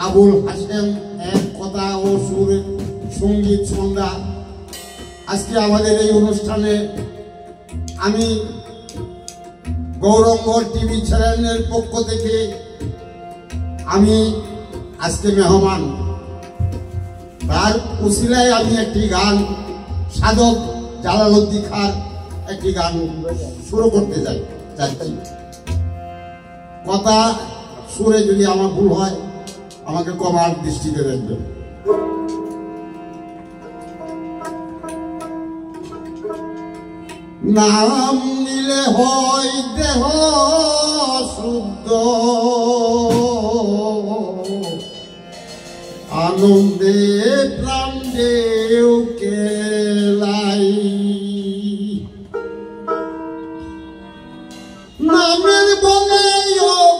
আবুল হাসেম এক কথা ও সুর সঙ্গীত সন্ধ্যা। আজকে আমাদের এই অনুষ্ঠানে আমি গৌরঙ্গ টিভি চ্যানেলের পক্ষ থেকে আমি আজকে মেহমান, তার উসিলায় আমি একটি গান সাধক জালালউদ্দিন খাঁর একটি গান শুরু করতে চাচ্ছি। কথা সুরে যদি আমার ভুল হয় আমাকে ক্ষমার দৃষ্টিতে দেখবেন। নাম নিলে হয় দেহ শুদ্ধ, আনন্দে প্রাণ দেও কেলাই। নামের বলে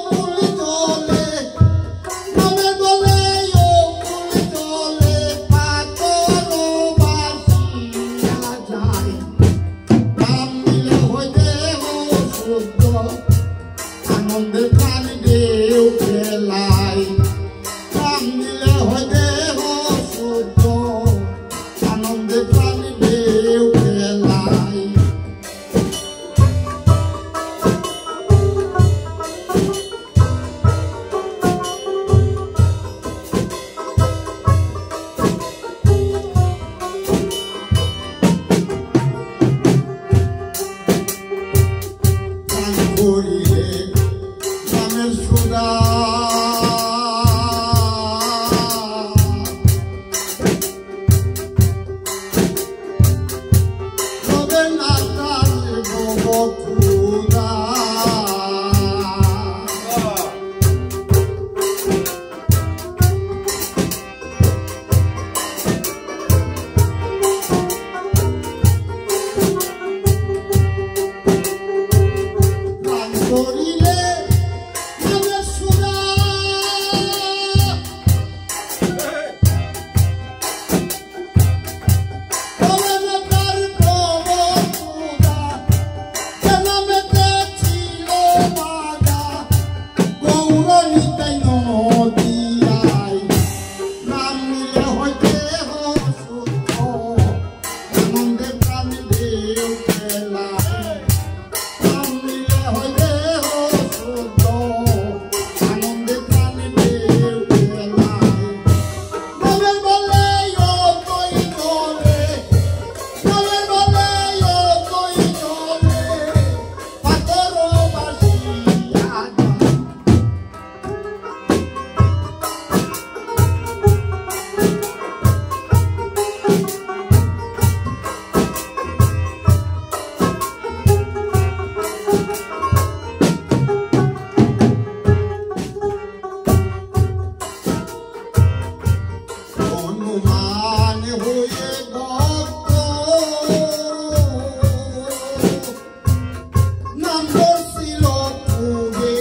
ফুল জলে, নামের বলে ফুল জলে, পাথর বাসিয়া যায়। নাম নিলে হয় দেহ শুদ্ধ, আনন্দে প্রাণ দেও কেলাই। নাম নিলে হয় দেহ শুদ্ধ, আনন্দে প্রাণ দেও কেলাই। করিলে নামের সুদা, তবে না কাটব ক্ষুধা। করিলে নামের সুদা, তবে না কাটব ক্ষুধা। যে নামেতে ছিল বাধা, গৌরনীতাই নদিয়ায়। নাম নিলে হয় দেহ শুদ্ধ, আনন্দে প্রাণ দেও কেলাই। নাম নিলে হয় দেহ শুদ্ধ, আনন্দে প্রাণ দেও কেলাই। নামের বলে কই চলে, নামের বলে কই চলে, পাথর বাসিয়া যায়। হনুমান হয়ে ভক্ত, নাম ছিল খুবই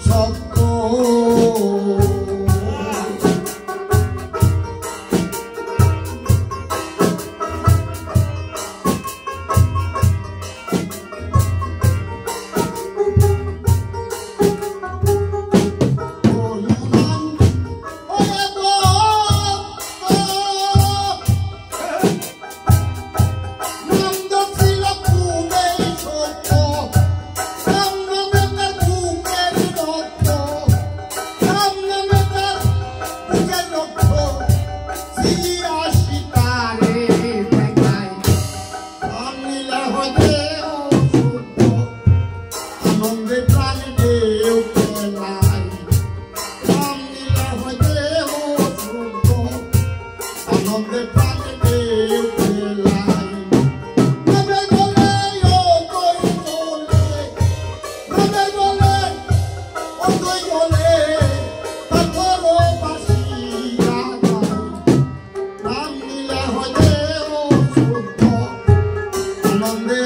শক্ত। হনুমান হয়ে ভক্ত, নাম ছিল খুবই শক্ত। নাম নামে তার বুকের রক্ত, নাম নামে তার বুকের রক্ত, ছিয়াশি তারে দেখায়। নাম নিলে হয় দেহ শুদ্ধ, আনন্দে প্রাণ দেও কেলাই। নাম নিলে হয় দেহ শুদ্ধ, আনন্দে প্রাণ দেও কেলাই। নামের বলে কই চলে, নামের বলে কই চলে, পাথর বাসিয়া যায়। নাম নিলে হয় দেহ শুদ্ধ, আনন্দে